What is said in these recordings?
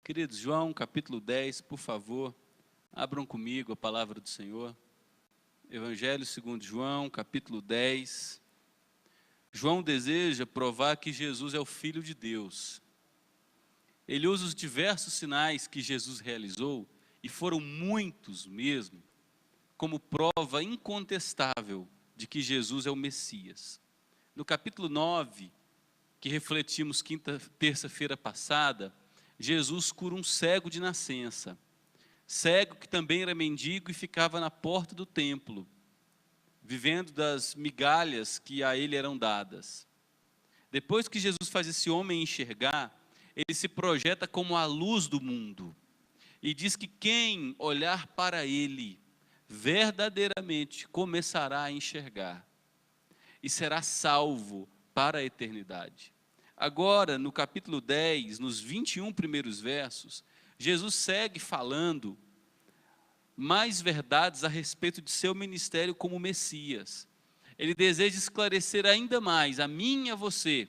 Queridos, João capítulo 10, por favor, abram comigo a palavra do Senhor. Evangelho segundo João, capítulo 10. João deseja provar que Jesus é o Filho de Deus. Ele usa os diversos sinais que Jesus realizou, e foram muitos mesmo, como prova incontestável de que Jesus é o Messias. No capítulo 9, que refletimos terça-feira passada, Jesus cura um cego de nascença, cego que também era mendigo e ficava na porta do templo, vivendo das migalhas que a ele eram dadas. Depois que Jesus faz esse homem enxergar, ele se projeta como a luz do mundo, e diz que quem olhar para ele, verdadeiramente começará a enxergar, e será salvo para a eternidade. Agora, no capítulo 10, nos 21 primeiros versos, Jesus segue falando mais verdades a respeito de seu ministério como Messias. Ele deseja esclarecer ainda mais a mim e a você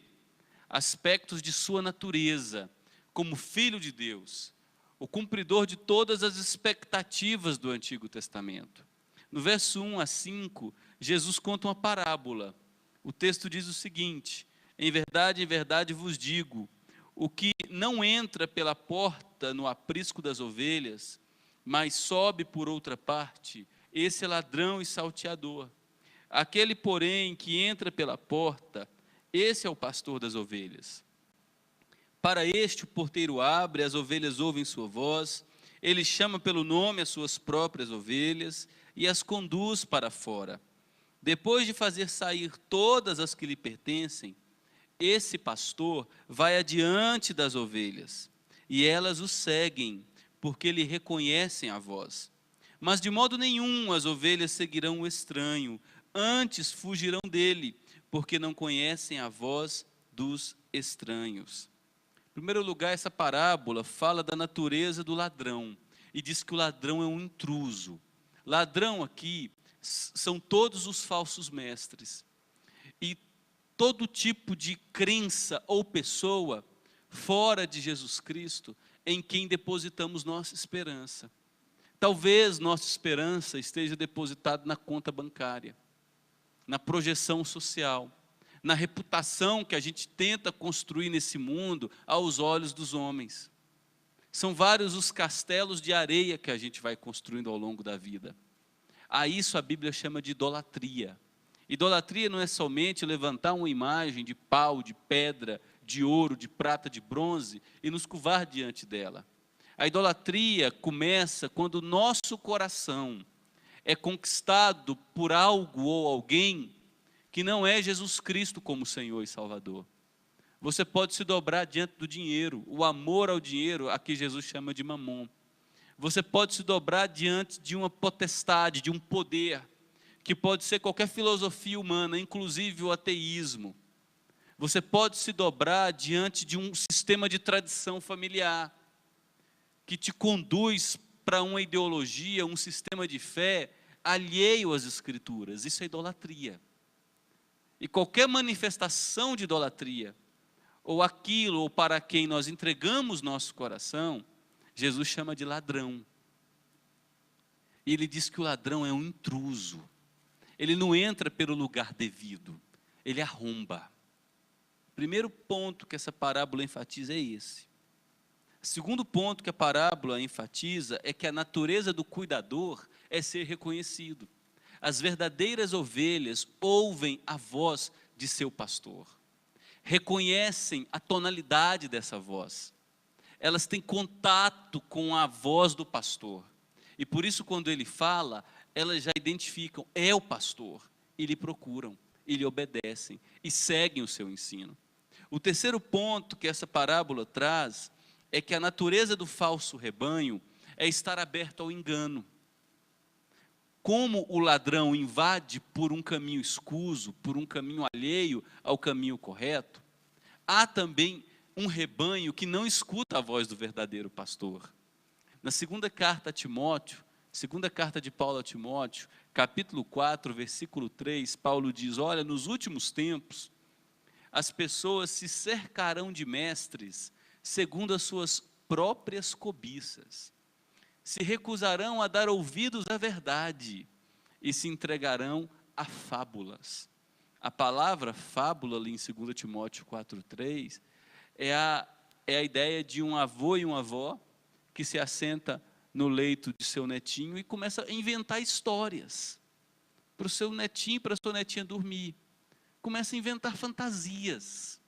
aspectos de sua natureza como Filho de Deus, o cumpridor de todas as expectativas do Antigo Testamento. No verso 1 a 5, Jesus conta uma parábola. O texto diz o seguinte: em verdade vos digo, o que não entra pela porta no aprisco das ovelhas, mas sobe por outra parte, esse é ladrão e salteador. Aquele, porém, que entra pela porta, esse é o pastor das ovelhas. Para este o porteiro abre, as ovelhas ouvem sua voz, ele chama pelo nome as suas próprias ovelhas e as conduz para fora. Depois de fazer sair todas as que lhe pertencem, esse pastor vai adiante das ovelhas, e elas o seguem, porque lhe reconhecem a voz. Mas de modo nenhum as ovelhas seguirão o estranho, antes fugirão dele, porque não conhecem a voz dos estranhos. Em primeiro lugar, essa parábola fala da natureza do ladrão, e diz que o ladrão é um intruso. Ladrão aqui são todos os falsos mestres, e todo tipo de crença ou pessoa fora de Jesus Cristo em quem depositamos nossa esperança. Talvez nossa esperança esteja depositada na conta bancária, na projeção social, na reputação que a gente tenta construir nesse mundo aos olhos dos homens. São vários os castelos de areia que a gente vai construindo ao longo da vida. A isso a Bíblia chama de idolatria. Idolatria não é somente levantar uma imagem de pau, de pedra, de ouro, de prata, de bronze e nos curvar diante dela. A idolatria começa quando o nosso coração é conquistado por algo ou alguém que não é Jesus Cristo como Senhor e Salvador. Você pode se dobrar diante do dinheiro, o amor ao dinheiro, a que Jesus chama de mamon. Você pode se dobrar diante de uma potestade, de um poder, que pode ser qualquer filosofia humana, inclusive o ateísmo. Você pode se dobrar diante de um sistema de tradição familiar, que te conduz para uma ideologia, um sistema de fé alheio às Escrituras. Isso é idolatria. E qualquer manifestação de idolatria, ou aquilo ou para quem nós entregamos nosso coração, Jesus chama de ladrão. E ele diz que o ladrão é um intruso. Ele não entra pelo lugar devido, ele arromba. Primeiro ponto que essa parábola enfatiza é esse. Segundo ponto que a parábola enfatiza é que a natureza do cuidador é ser reconhecido. As verdadeiras ovelhas ouvem a voz de seu pastor, reconhecem a tonalidade dessa voz, elas têm contato com a voz do pastor, e por isso quando ele fala, elas já identificam, é o pastor, e lhe procuram, e lhe obedecem, e seguem o seu ensino. O terceiro ponto que essa parábola traz, é que a natureza do falso rebanho, é estar aberto ao engano. Como o ladrão invade por um caminho escuso, por um caminho alheio ao caminho correto, há também um rebanho que não escuta a voz do verdadeiro pastor. Na segunda carta a Timóteo, segunda carta de Paulo a Timóteo, capítulo 4, versículo 3, Paulo diz: olha, nos últimos tempos, as pessoas se cercarão de mestres, segundo as suas próprias cobiças, se recusarão a dar ouvidos à verdade e se entregarão a fábulas. A palavra fábula, ali em 2 Timóteo 4,3, é a ideia de um avô e uma avó que se assenta no leito de seu netinho e começa a inventar histórias para o seu netinho e para a sua netinha dormir. Começa a inventar fantasias.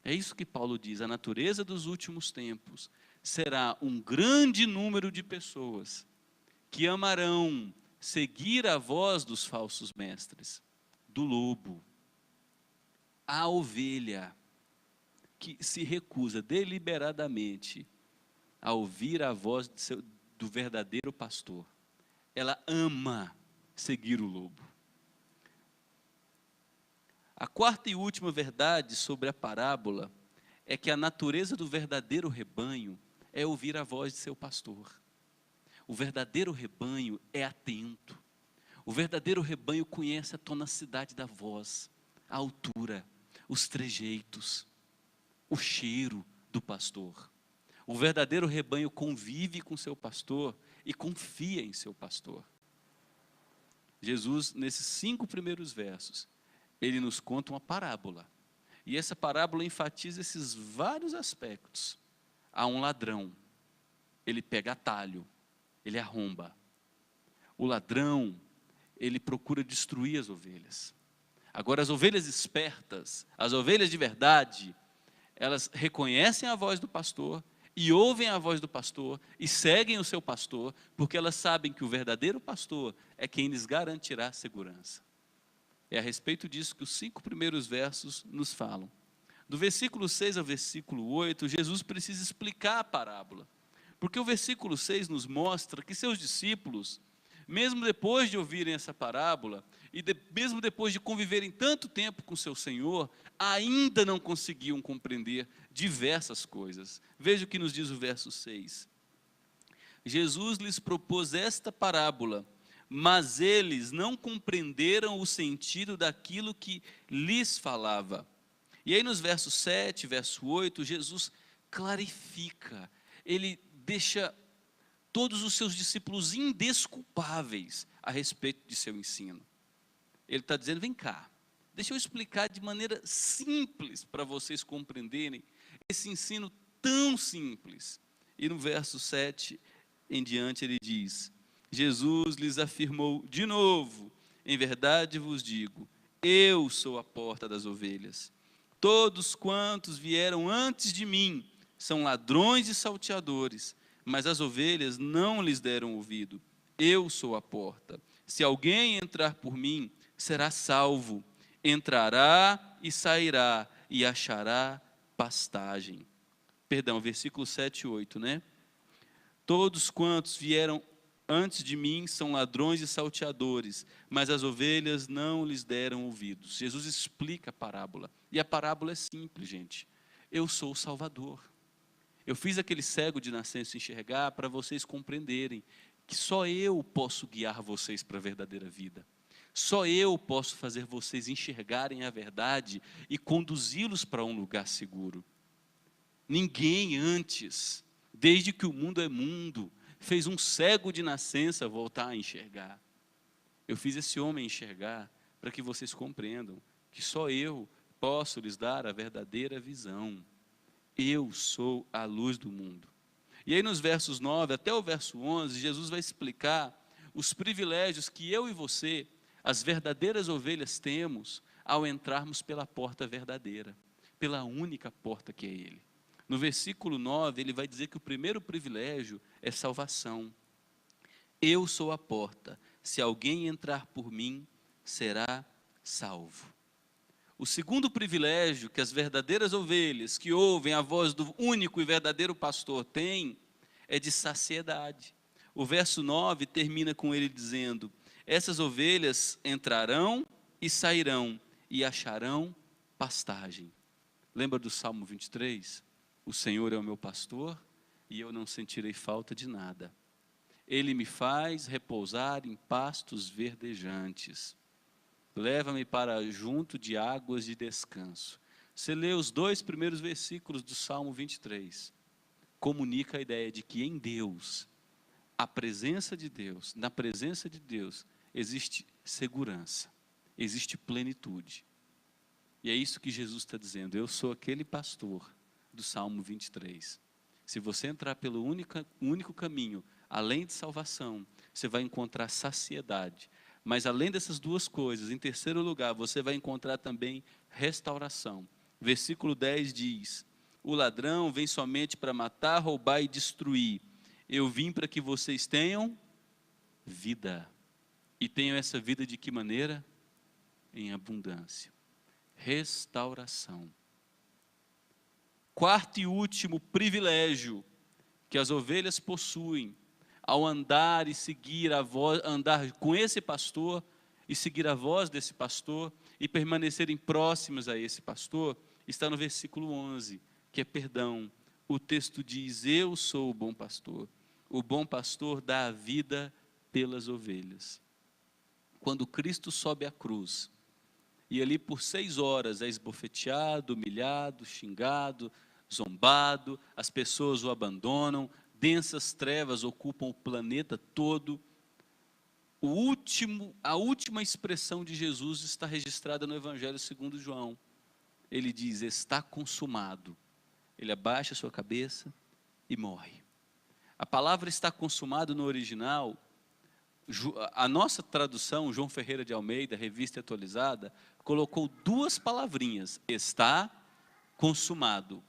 É isso que Paulo diz: a natureza dos últimos tempos será um grande número de pessoas que amarão seguir a voz dos falsos mestres, do lobo, a ovelha que se recusa deliberadamente a ouvir a voz do verdadeiro pastor. Ela ama seguir o lobo. A quarta e última verdade sobre a parábola é que a natureza do verdadeiro rebanho é ouvir a voz de seu pastor. O verdadeiro rebanho é atento. O verdadeiro rebanho conhece a tonacidade da voz, a altura, os trejeitos, o cheiro do pastor. O verdadeiro rebanho convive com seu pastor e confia em seu pastor. Jesus, nesses 5 primeiros versos, ele nos conta uma parábola. E essa parábola enfatiza esses vários aspectos. Há um ladrão, ele pega atalho, ele arromba. O ladrão, ele procura destruir as ovelhas. Agora, as ovelhas espertas, as ovelhas de verdade, elas reconhecem a voz do pastor e ouvem a voz do pastor e seguem o seu pastor, porque elas sabem que o verdadeiro pastor é quem lhes garantirá a segurança. É a respeito disso que os 5 primeiros versos nos falam. Do versículo 6 ao versículo 8, Jesus precisa explicar a parábola, porque o versículo 6 nos mostra que seus discípulos, mesmo depois de ouvirem essa parábola, e mesmo depois de conviverem tanto tempo com seu Senhor, ainda não conseguiam compreender diversas coisas. Veja o que nos diz o verso 6. Jesus lhes propôs esta parábola, mas eles não compreenderam o sentido daquilo que lhes falava. E aí nos versos 7, verso 8, Jesus clarifica, ele deixa todos os seus discípulos indesculpáveis a respeito de seu ensino. Ele está dizendo: vem cá, deixa eu explicar de maneira simples para vocês compreenderem esse ensino tão simples. E no verso 7 em diante ele diz: Jesus lhes afirmou de novo: em verdade vos digo, eu sou a porta das ovelhas. Todos quantos vieram antes de mim são ladrões e salteadores, mas as ovelhas não lhes deram ouvido. Eu sou a porta. Se alguém entrar por mim, será salvo. Entrará e sairá e achará pastagem. Perdão, versículo 7 e 8, né? Todos quantos vieram antes de mim são ladrões e salteadores, mas as ovelhas não lhes deram ouvidos. Jesus explica a parábola, e a parábola é simples, gente. Eu sou o Salvador. Eu fiz aquele cego de nascença enxergar para vocês compreenderem que só eu posso guiar vocês para a verdadeira vida. Só eu posso fazer vocês enxergarem a verdade e conduzi-los para um lugar seguro. Ninguém antes, desde que o mundo é mundo, fez um cego de nascença voltar a enxergar. Eu fiz esse homem enxergar para que vocês compreendam que só eu posso lhes dar a verdadeira visão. Eu sou a luz do mundo. E aí nos versos 9 até o verso 11, Jesus vai explicar os privilégios que eu e você, as verdadeiras ovelhas, temos ao entrarmos pela porta verdadeira, pela única porta que é Ele. No versículo 9, ele vai dizer que o primeiro privilégio é salvação. Eu sou a porta, se alguém entrar por mim, será salvo. O segundo privilégio que as verdadeiras ovelhas que ouvem a voz do único e verdadeiro pastor têm é de saciedade. O verso 9 termina com ele dizendo: essas ovelhas entrarão e sairão e acharão pastagem. Lembra do Salmo 23? O Senhor é o meu pastor e eu não sentirei falta de nada. Ele me faz repousar em pastos verdejantes. Leva-me para junto de águas de descanso. Você lê os 2 primeiros versículos do Salmo 23. comunica a ideia de que em Deus, a presença de Deus, na presença de Deus, existe segurança, existe plenitude. E é isso que Jesus está dizendo: eu sou aquele pastor do Salmo 23. Se você entrar pelo único caminho, além de salvação, você vai encontrar saciedade. Mas além dessas duas coisas, em terceiro lugar, você vai encontrar também restauração. Versículo 10 diz: o ladrão vem somente para matar, roubar e destruir. Eu vim para que vocês tenham vida. E tenham essa vida de que maneira? Em abundância. Restauração. Quarto e último privilégio que as ovelhas possuem ao andar e seguir a voz, andar com esse pastor e seguir a voz desse pastor e permanecerem próximas a esse pastor, está no versículo 11, que é perdão. O texto diz: eu sou o bom pastor. O bom pastor dá a vida pelas ovelhas. Quando Cristo sobe à cruz, e ali por 6 horas é esbofeteado, humilhado, xingado, zombado, as pessoas o abandonam, densas trevas ocupam o planeta todo. A última expressão de Jesus está registrada no Evangelho segundo João. Ele diz: está consumado. Ele abaixa a sua cabeça e morre. A palavra está consumado no original, a nossa tradução, João Ferreira de Almeida, Revista Atualizada, colocou 2 palavrinhas: está consumado.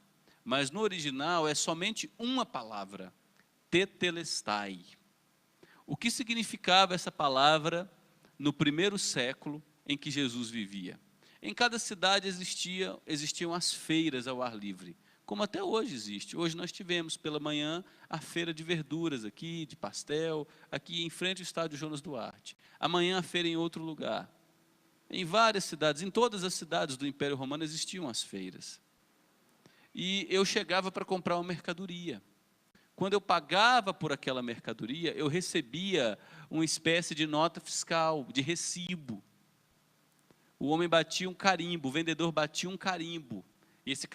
Mas no original é somente uma palavra: tetelestai. O que significava essa palavra no primeiro século em que Jesus vivia? Em cada cidade existiam as feiras ao ar livre, como até hoje existe. Hoje nós tivemos pela manhã a feira de verduras aqui, de pastel, aqui em frente ao estádio Jonas Duarte. Amanhã a feira em outro lugar. Em várias cidades, em todas as cidades do Império Romano existiam as feiras. E eu chegava para comprar uma mercadoria. Quando eu pagava por aquela mercadoria, eu recebia uma espécie de nota fiscal, de recibo. O homem batia um carimbo, o vendedor batia um carimbo. E nesse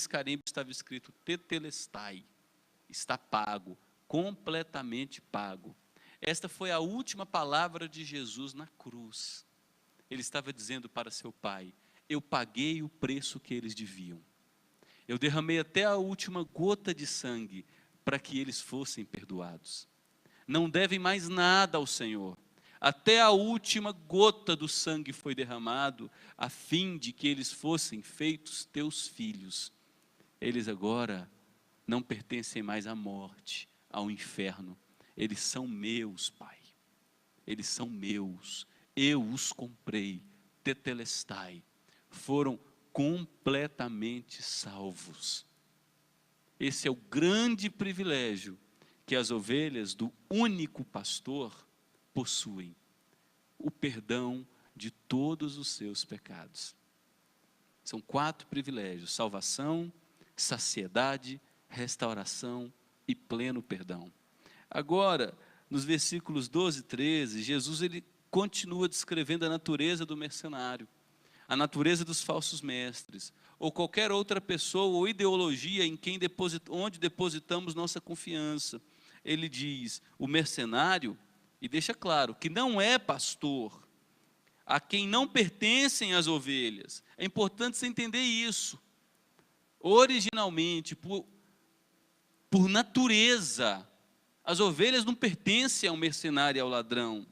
carimbo estava escrito tetelestai, está pago, completamente pago. Esta foi a última palavra de Jesus na cruz. Ele estava dizendo para seu Pai: eu paguei o preço que eles deviam. Eu derramei até a última gota de sangue para que eles fossem perdoados. Não devem mais nada ao Senhor. Até a última gota do sangue foi derramado, a fim de que eles fossem feitos teus filhos. Eles agora não pertencem mais à morte, ao inferno. Eles são meus, Pai. Eles são meus. Eu os comprei. Tetelestai. Foram completamente salvos. Esse é o grande privilégio que as ovelhas do único pastor possuem: o perdão de todos os seus pecados. São 4 privilégios: salvação, saciedade, restauração e pleno perdão. Agora, nos versículos 12 e 13, Jesus ele continua descrevendo a natureza do mercenário, a natureza dos falsos mestres, ou qualquer outra pessoa ou ideologia onde depositamos nossa confiança. Ele diz: o mercenário, e deixa claro que não é pastor, a quem não pertencem as ovelhas. É importante você entender isso. Originalmente, por natureza, as ovelhas não pertencem ao mercenário e ao ladrão.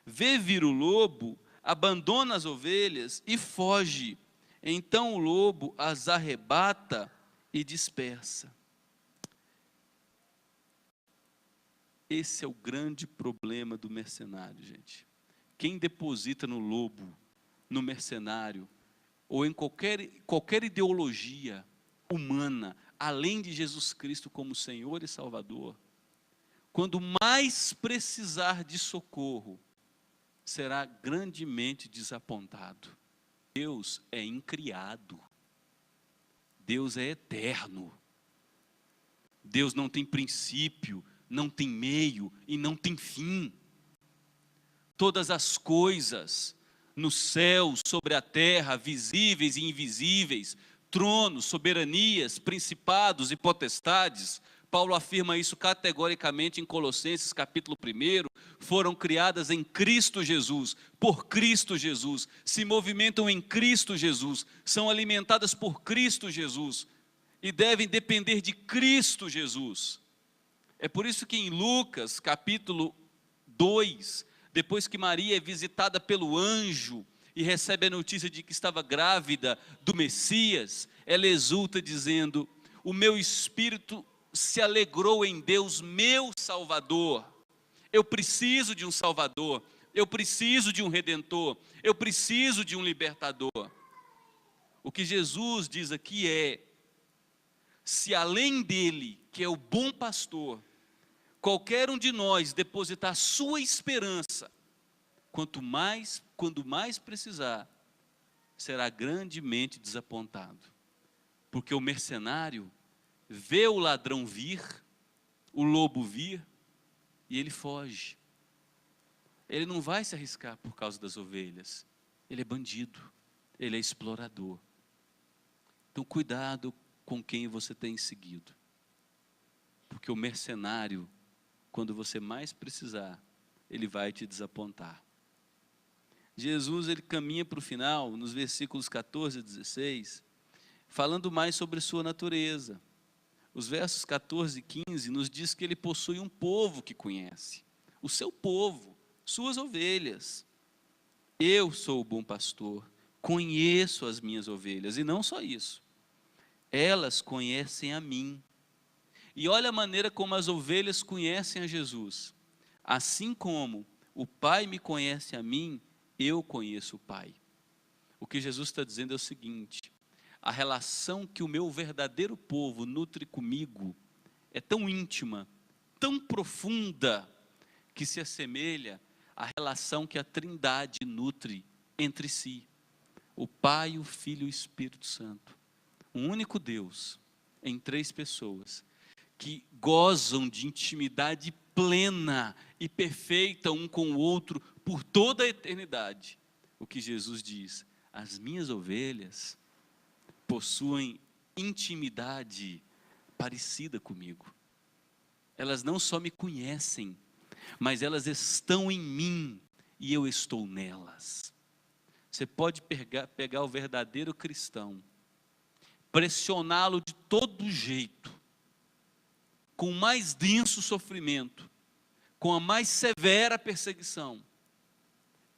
Vê vir o lobo, abandona as ovelhas e foge. Então o lobo as arrebata e dispersa. Esse é o grande problema do mercenário, gente. Quem deposita no lobo, no mercenário, ou em qualquer ideologia humana, além de Jesus Cristo como Senhor e Salvador, quando mais precisar de socorro, será grandemente desapontado. Deus é incriado. Deus é eterno. Deus não tem princípio, não tem meio e não tem fim. Todas as coisas no céu, sobre a terra, visíveis e invisíveis, tronos, soberanias, principados e potestades, Paulo afirma isso categoricamente em Colossenses capítulo 1, foram criadas em Cristo Jesus, por Cristo Jesus, se movimentam em Cristo Jesus, são alimentadas por Cristo Jesus e devem depender de Cristo Jesus. É por isso que em Lucas capítulo 2, depois que Maria é visitada pelo anjo e recebe a notícia de que estava grávida do Messias, ela exulta dizendo: o meu espírito se alegrou em Deus, meu Salvador. Eu preciso de um Salvador, eu preciso de um Redentor, eu preciso de um Libertador. O que Jesus diz aqui é: se além dele, que é o bom pastor, qualquer um de nós depositar sua esperança, quando mais precisar, será grandemente desapontado. Porque o mercenário vê o ladrão vir, o lobo vir, e ele foge. Ele não vai se arriscar por causa das ovelhas. Ele é bandido, ele é explorador. Então cuidado com quem você tem seguido. Porque o mercenário, quando você mais precisar, ele vai te desapontar. Jesus, ele caminha para o final, nos versículos 14 a 16, falando mais sobre sua natureza. Os versos 14 e 15 nos diz que ele possui um povo que conhece, o seu povo, suas ovelhas. Eu sou o bom pastor, conheço as minhas ovelhas, e não só isso, elas conhecem a mim. E olha a maneira como as ovelhas conhecem a Jesus. Assim como o Pai me conhece a mim, eu conheço o Pai. O que Jesus está dizendo é o seguinte: a relação que o meu verdadeiro povo nutre comigo é tão íntima, tão profunda, que se assemelha à relação que a Trindade nutre entre si. O Pai, o Filho e o Espírito Santo. Um único Deus, em 3 pessoas, que gozam de intimidade plena e perfeita um com o outro por toda a eternidade. O que Jesus diz: as minhas ovelhas possuem intimidade parecida comigo. Elas não só me conhecem, mas elas estão em mim e eu estou nelas. Você pode pegar o verdadeiro cristão, pressioná-lo de todo jeito, com o mais denso sofrimento, com a mais severa perseguição,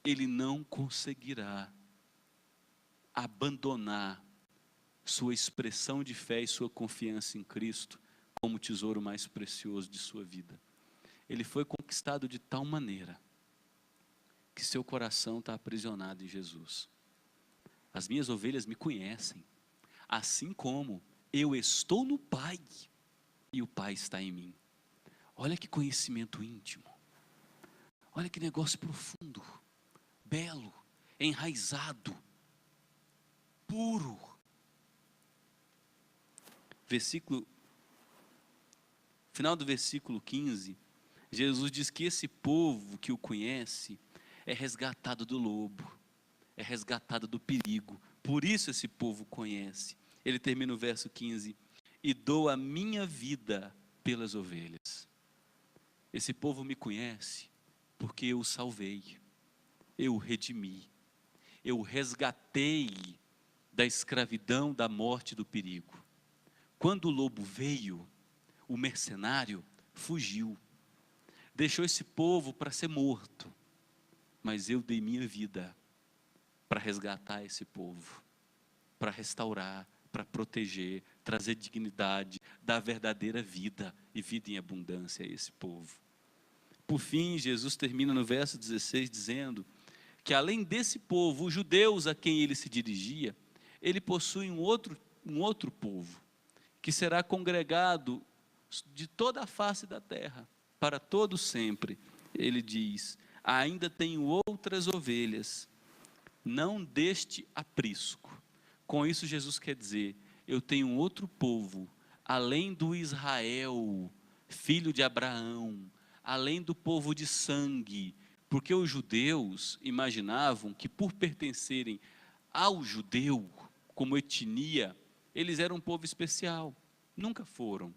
ele não conseguirá abandonar sua expressão de fé e sua confiança em Cristo como o tesouro mais precioso de sua vida. Ele foi conquistado de tal maneira que seu coração está aprisionado em Jesus. As minhas ovelhas me conhecem, assim como eu estou no Pai e o Pai está em mim. Olha que conhecimento íntimo, olha que negócio profundo, belo, enraizado, puro. Final do versículo 15, Jesus diz que esse povo que o conhece é resgatado do lobo, é resgatado do perigo. Por isso esse povo conhece. Ele termina o verso 15: e dou a minha vida pelas ovelhas. Esse povo me conhece porque eu o salvei, eu o redimi, eu o resgatei da escravidão, da morte e do perigo. Quando o lobo veio, o mercenário fugiu, deixou esse povo para ser morto, mas eu dei minha vida para resgatar esse povo, para restaurar, para proteger, trazer dignidade, dar verdadeira vida e vida em abundância a esse povo. Por fim, Jesus termina no verso 16 dizendo que além desse povo, os judeus a quem ele se dirigia, ele possui um outro povo, que será congregado de toda a face da terra, para todo sempre. Ele diz: ainda tenho outras ovelhas, não deste aprisco. Com isso Jesus quer dizer, eu tenho um outro povo, além do Israel, filho de Abraão, além do povo de sangue, porque os judeus imaginavam que por pertencerem ao judeu, como etnia, eles eram um povo especial. Nunca foram.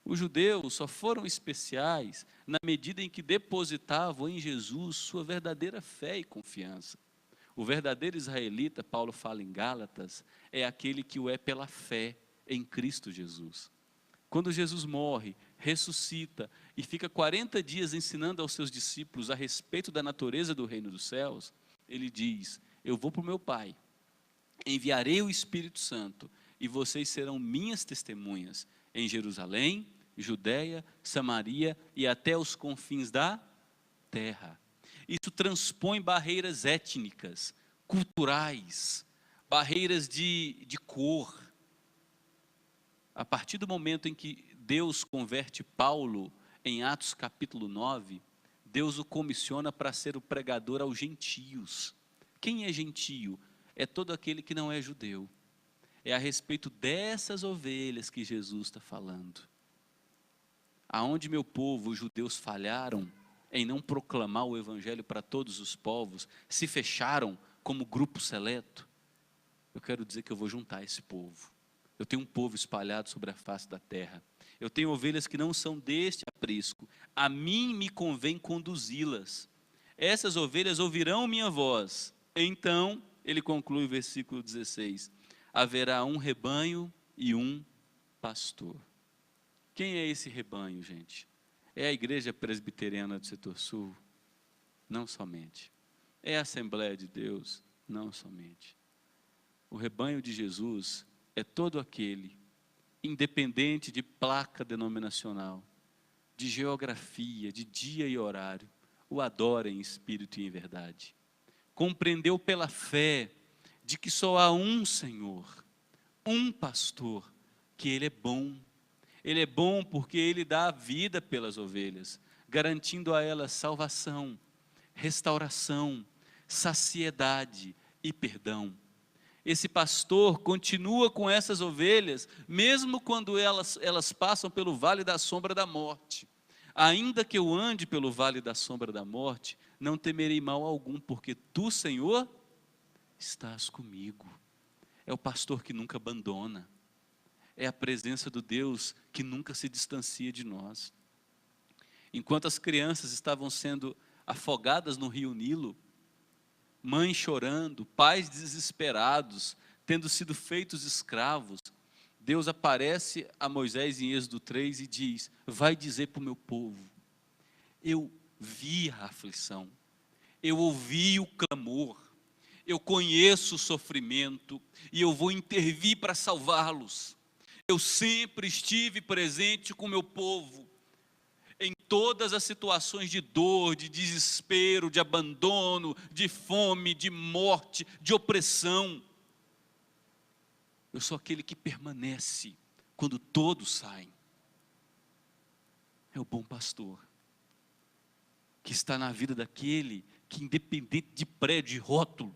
Os judeus só foram especiais na medida em que depositavam em Jesus sua verdadeira fé e confiança. O verdadeiro israelita, Paulo fala em Gálatas, é aquele que o é pela fé em Cristo Jesus. Quando Jesus morre, ressuscita e fica 40 dias ensinando aos seus discípulos a respeito da natureza do reino dos céus, ele diz: eu vou para o meu Pai, enviarei o Espírito Santo e vocês serão minhas testemunhas em Jerusalém, Judeia, Samaria e até os confins da terra. Isso transpõe barreiras étnicas, culturais, barreiras de cor. A partir do momento em que Deus converte Paulo em Atos capítulo 9, Deus o comissiona para ser o pregador aos gentios. Quem é gentio? É todo aquele que não é judeu. É a respeito dessas ovelhas que Jesus está falando. Aonde meu povo, os judeus, falharam em não proclamar o evangelho para todos os povos, se fecharam como grupo seleto, eu quero dizer que eu vou juntar esse povo. Eu tenho um povo espalhado sobre a face da terra. Eu tenho ovelhas que não são deste aprisco. A mim me convém conduzi-las. Essas ovelhas ouvirão minha voz. Então, ele conclui o versículo 16: haverá um rebanho e um pastor. Quem é esse rebanho, gente? É a Igreja Presbiteriana do Setor Sul? Não somente. É a Assembleia de Deus? Não somente. O rebanho de Jesus é todo aquele, independente de placa denominacional, de geografia, de dia e horário, o adora em espírito e em verdade. Compreendeu pela fé de que só há um Senhor, um pastor, que Ele é bom. Ele é bom porque Ele dá a vida pelas ovelhas, garantindo a elas salvação, restauração, saciedade e perdão. Esse pastor continua com essas ovelhas, mesmo quando elas passam pelo vale da sombra da morte. Ainda que eu ande pelo vale da sombra da morte, não temerei mal algum, porque tu, Senhor, estás comigo. É o pastor que nunca abandona. É a presença do Deus que nunca se distancia de nós. Enquanto as crianças estavam sendo afogadas no rio Nilo, mães chorando, pais desesperados, tendo sido feitos escravos, Deus aparece a Moisés em Êxodo 3 e diz: vai dizer para o meu povo, eu vi a aflição, eu ouvi o clamor, eu conheço o sofrimento e eu vou intervir para salvá-los. Eu sempre estive presente com o meu povo, em todas as situações de dor, de desespero, de abandono, de fome, de morte, de opressão. Eu sou aquele que permanece quando todos saem. É o bom pastor, que está na vida daquele que, independente de prédio e rótulo,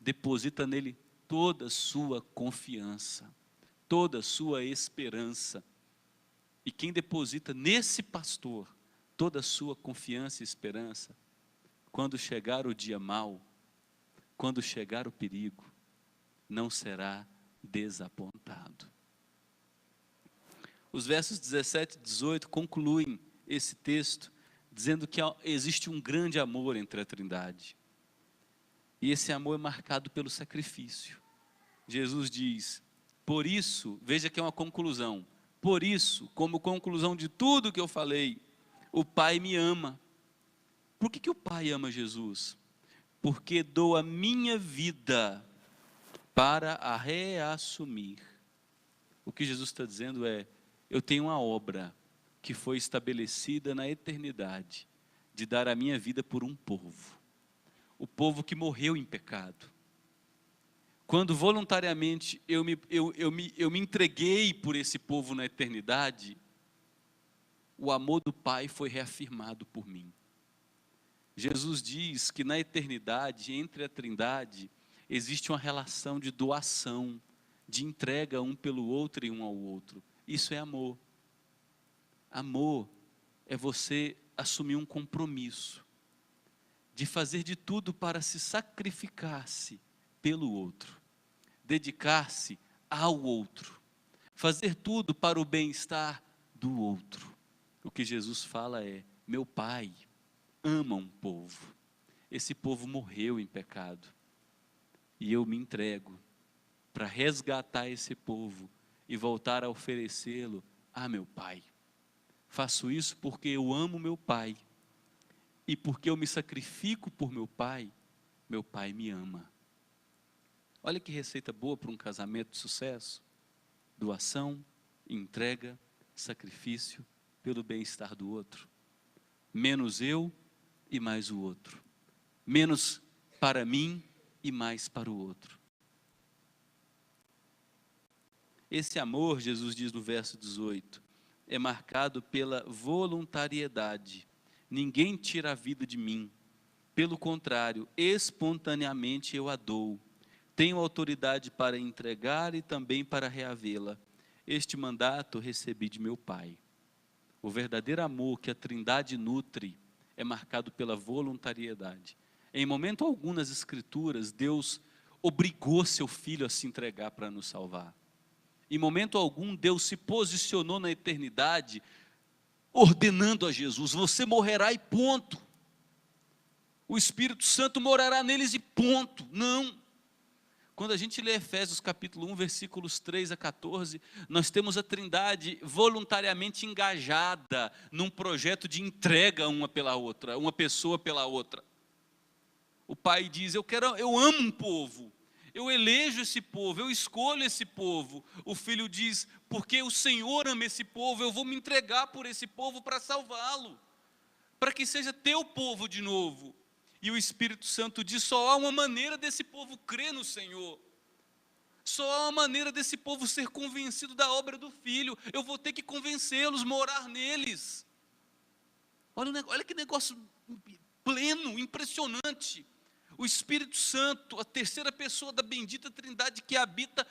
deposita nele toda a sua confiança, toda a sua esperança. E quem deposita nesse pastor toda a sua confiança e esperança, quando chegar o dia mau, quando chegar o perigo, não será desapontado. Os versos 17 e 18 concluem esse texto, dizendo que existe um grande amor entre a Trindade. E esse amor é marcado pelo sacrifício. Jesus diz: por isso, veja que é uma conclusão, por isso, como conclusão de tudo que eu falei, o Pai me ama. Por que o Pai ama Jesus? Porque dou a minha vida para a reassumir. O que Jesus está dizendo é: eu tenho uma obra que foi estabelecida na eternidade, de dar a minha vida por um povo, o povo que morreu em pecado. Quando voluntariamente eu me entreguei por esse povo na eternidade, o amor do Pai foi reafirmado por mim. Jesus diz que na eternidade, entre a Trindade, existe uma relação de doação, de entrega um pelo outro e um ao outro. Isso é amor. Amor é você assumir um compromisso, de fazer de tudo para se sacrificar-se pelo outro, dedicar-se ao outro, fazer tudo para o bem-estar do outro. O que Jesus fala é: meu Pai ama um povo, esse povo morreu em pecado, e eu me entrego para resgatar esse povo e voltar a oferecê-lo a meu Pai. Faço isso porque eu amo meu Pai, e porque eu me sacrifico por meu Pai me ama. Olha que receita boa para um casamento de sucesso: doação, entrega, sacrifício pelo bem-estar do outro. Menos eu e mais o outro. Menos para mim e mais para o outro. Esse amor, Jesus diz no verso 18, é marcado pela voluntariedade. Ninguém tira a vida de mim. Pelo contrário, espontaneamente eu a dou. Tenho autoridade para entregar e também para reavê-la. Este mandato recebi de meu Pai. O verdadeiro amor que a Trindade nutre é marcado pela voluntariedade. Em momento algum nas Escrituras, Deus obrigou seu Filho a se entregar para nos salvar. Em momento algum, Deus se posicionou na eternidade, ordenando a Jesus: você morrerá e ponto. O Espírito Santo morará neles e ponto. Não. Quando a gente lê Efésios capítulo 1, versículos 3 a 14, nós temos a Trindade voluntariamente engajada num projeto de entrega uma pela outra, uma pessoa pela outra. O Pai diz: eu amo um povo, eu elejo esse povo, eu escolho esse povo. O Filho diz: porque o Senhor ama esse povo, eu vou me entregar por esse povo para salvá-lo, para que seja teu povo de novo. E o Espírito Santo diz: só há uma maneira desse povo crer no Senhor, só há uma maneira desse povo ser convencido da obra do Filho. Eu vou ter que convencê-los, morar neles. Olha que negócio pleno, impressionante. O Espírito Santo, a terceira pessoa da bendita Trindade, que habita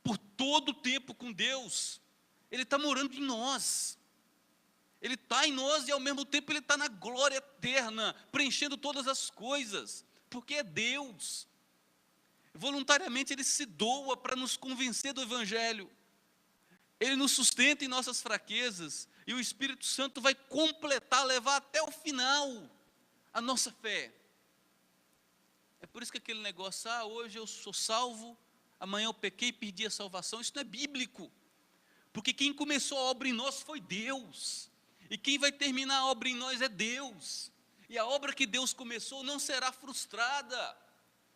por todo o tempo com Deus, Ele está morando em nós. Ele está em nós e ao mesmo tempo Ele está na glória eterna, preenchendo todas as coisas, porque é Deus. Voluntariamente Ele se doa para nos convencer do Evangelho. Ele nos sustenta em nossas fraquezas, e o Espírito Santo vai completar, levar até o final a nossa fé. É por isso que aquele negócio: hoje eu sou salvo, amanhã eu pequei e perdi a salvação, isso não é bíblico. Porque quem começou a obra em nós foi Deus, e quem vai terminar a obra em nós é Deus, e a obra que Deus começou não será frustrada.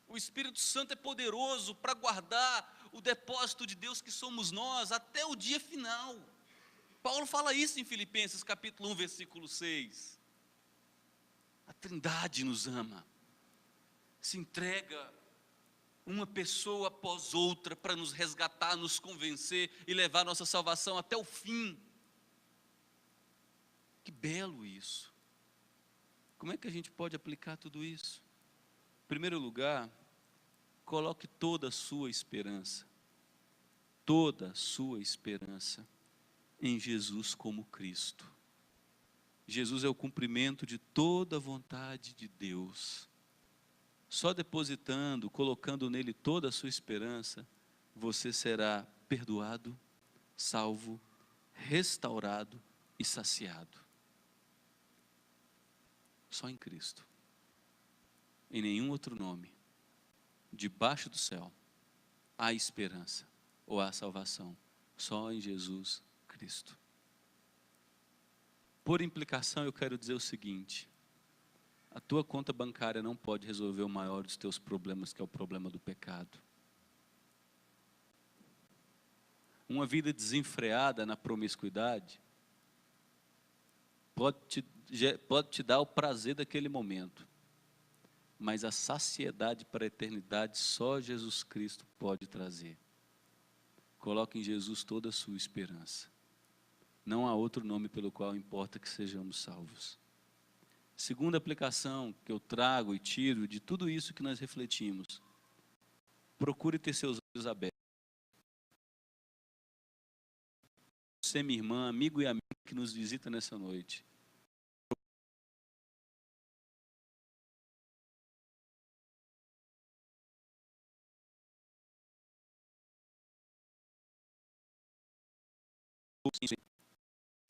O Espírito Santo é poderoso para guardar o depósito de Deus que somos nós até o dia final. Paulo fala isso em Filipenses capítulo 1, versículo 6. A Trindade nos ama, se entrega uma pessoa após outra para nos resgatar, nos convencer e levar nossa salvação até o fim. Que belo isso! Como é que a gente pode aplicar tudo isso? Em primeiro lugar, coloque toda a sua esperança em Jesus como Cristo. Jesus é o cumprimento de toda a vontade de Deus. Só depositando, colocando nele toda a sua esperança, você será perdoado, salvo, restaurado e saciado. Só em Cristo. Em nenhum outro nome, debaixo do céu, há esperança ou há salvação. Só em Jesus Cristo. Por implicação, eu quero dizer o seguinte: a tua conta bancária não pode resolver o maior dos teus problemas, que é o problema do pecado. Uma vida desenfreada na promiscuidade pode te dar o prazer daquele momento, mas a saciedade para a eternidade só Jesus Cristo pode trazer. Coloque em Jesus toda a sua esperança. Não há outro nome pelo qual importa que sejamos salvos. Segunda aplicação que eu trago e tiro de tudo isso que nós refletimos: procure ter seus olhos abertos. Você, minha irmã, amigo e amiga que nos visita nessa noite,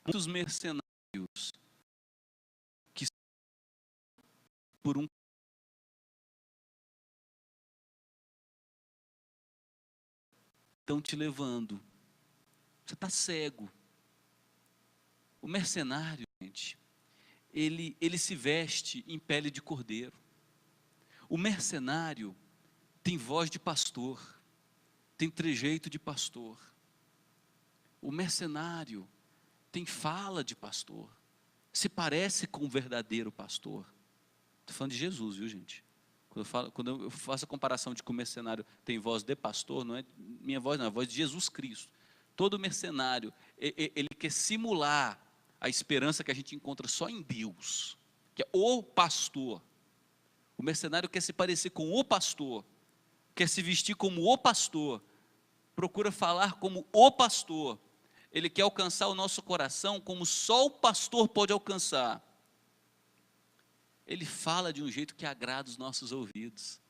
muitos mercenários que por um estão te levando. Você está cego. O mercenário, gente, ele se veste em pele de cordeiro. O mercenário tem voz de pastor, tem trejeito de pastor. O mercenário tem fala de pastor, se parece com o verdadeiro pastor. Estou falando de Jesus, viu, gente? Quando eu faço a comparação de que o mercenário tem voz de pastor, não é minha voz, não, é a voz de Jesus Cristo. Todo mercenário, ele quer simular a esperança que a gente encontra só em Deus, que é o pastor. O mercenário quer se parecer com o pastor, quer se vestir como o pastor, procura falar como o pastor. Ele quer alcançar o nosso coração como só o pastor pode alcançar. Ele fala de um jeito que agrada os nossos ouvidos.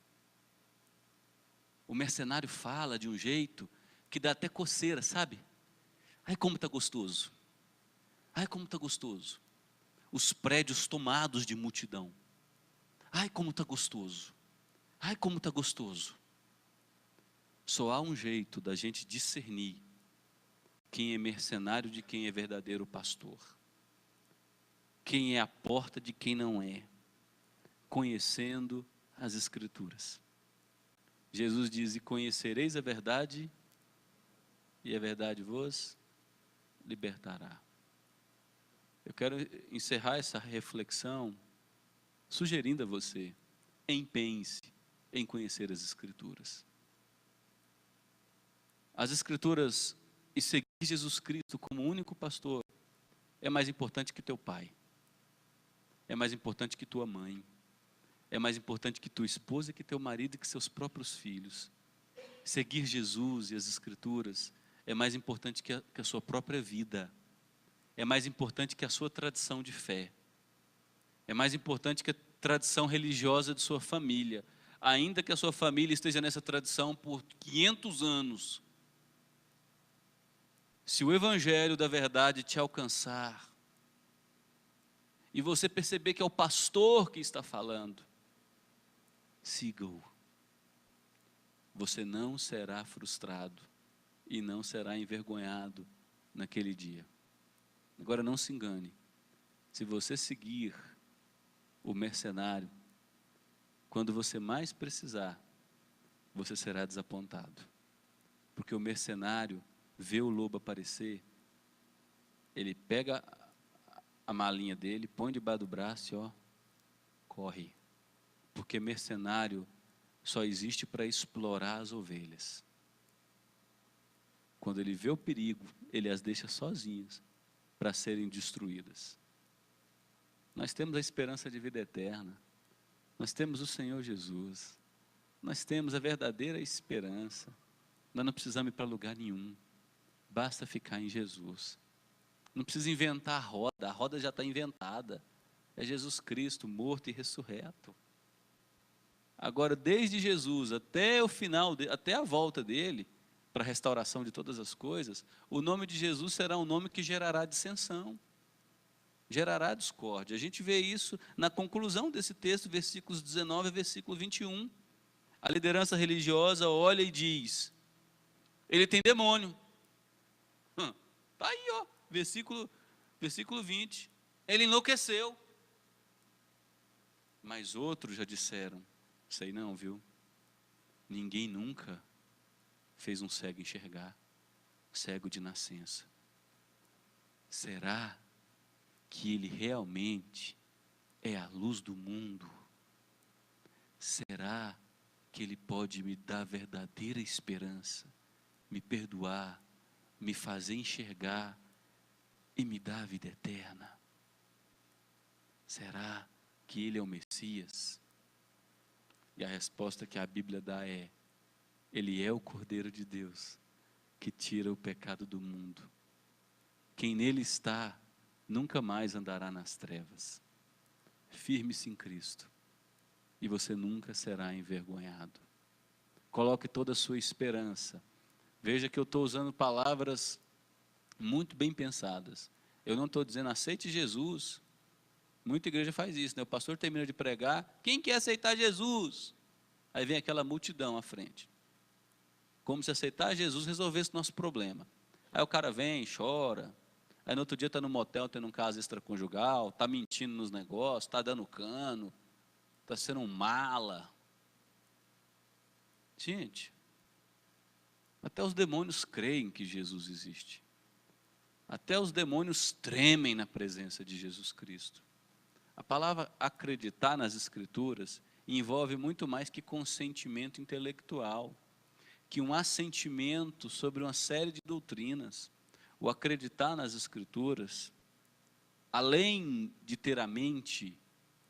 O mercenário fala de um jeito que dá até coceira, sabe? Ai, como está gostoso. Ai, como está gostoso. Os prédios tomados de multidão. Ai, como está gostoso. Ai, como está gostoso. Só há um jeito da gente discernir quem é mercenário de quem é verdadeiro pastor. Quem é a porta de quem não é. Conhecendo as Escrituras. Jesus diz: e conhecereis a verdade, e a verdade vos libertará. Eu quero encerrar essa reflexão sugerindo a você: empenhe-se em conhecer as Escrituras. As Escrituras e seguir Jesus Cristo como único pastor é mais importante que teu pai, é mais importante que tua mãe, é mais importante que tua esposa, que teu marido e que seus próprios filhos. Seguir Jesus e as Escrituras é mais importante que a sua própria vida, é mais importante que a sua tradição de fé, é mais importante que a tradição religiosa de sua família, ainda que a sua família esteja nessa tradição por 500 anos. Se o Evangelho da verdade te alcançar, e você perceber que é o pastor que está falando, siga-o. Você não será frustrado e não será envergonhado naquele dia. Agora não se engane, se você seguir o mercenário, quando você mais precisar, você será desapontado. Porque o mercenário vê o lobo aparecer, ele pega a malinha dele, põe debaixo do braço e corre. Porque mercenário só existe para explorar as ovelhas. Quando ele vê o perigo, ele as deixa sozinhas para serem destruídas. Nós temos a esperança de vida eterna. Nós temos o Senhor Jesus. Nós temos a verdadeira esperança. Nós não precisamos ir para lugar nenhum. Basta ficar em Jesus. Não precisa inventar a roda já está inventada. É Jesus Cristo, morto e ressurreto. Agora, desde Jesus até o final, até a volta dele, para a restauração de todas as coisas, o nome de Jesus será um nome que gerará dissensão, gerará discórdia. A gente vê isso na conclusão desse texto, versículos 19 a versículo 21. A liderança religiosa olha e diz: ele tem demônio. Está aí, versículo 20. Ele enlouqueceu. Mas outros já disseram: sei não, viu? Ninguém nunca fez um cego enxergar, cego de nascença. Será que ele realmente é a luz do mundo? Será que ele pode me dar verdadeira esperança, me perdoar, me fazer enxergar e me dar a vida eterna? Será que ele é o Messias? E a resposta que a Bíblia dá é: ele é o Cordeiro de Deus, que tira o pecado do mundo. Quem nele está, nunca mais andará nas trevas. Firme-se em Cristo, e você nunca será envergonhado. Coloque toda a sua esperança. Veja que eu estou usando palavras muito bem pensadas. Eu não estou dizendo aceite Jesus. Muita igreja faz isso, né? O pastor termina de pregar, quem quer aceitar Jesus? Aí vem aquela multidão à frente. Como se aceitar Jesus resolvesse o nosso problema. Aí o cara vem, chora. Aí no outro dia está no motel, tendo um caso extraconjugal, está mentindo nos negócios, está dando cano, está sendo um mala. Gente, até os demônios creem que Jesus existe. Até os demônios tremem na presença de Jesus Cristo. A palavra acreditar nas Escrituras envolve muito mais que consentimento intelectual, que um assentimento sobre uma série de doutrinas. O acreditar nas Escrituras, além de ter a mente,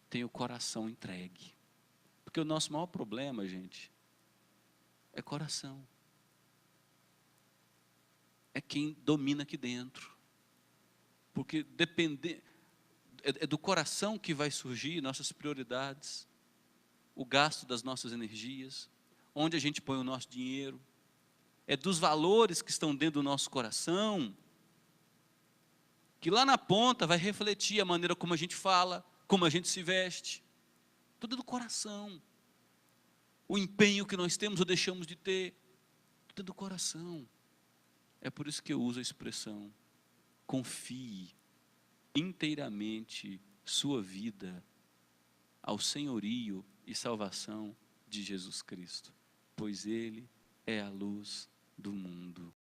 tem o coração entregue. Porque o nosso maior problema, gente, é coração. É quem domina aqui dentro. Porque é do coração que vai surgir nossas prioridades, o gasto das nossas energias, onde a gente põe o nosso dinheiro, é dos valores que estão dentro do nosso coração, que lá na ponta vai refletir a maneira como a gente fala, como a gente se veste, tudo do coração. O empenho que nós temos ou deixamos de ter, tudo do coração. É por isso que eu uso a expressão, confie inteiramente sua vida ao senhorio e salvação de Jesus Cristo, pois Ele é a luz do mundo.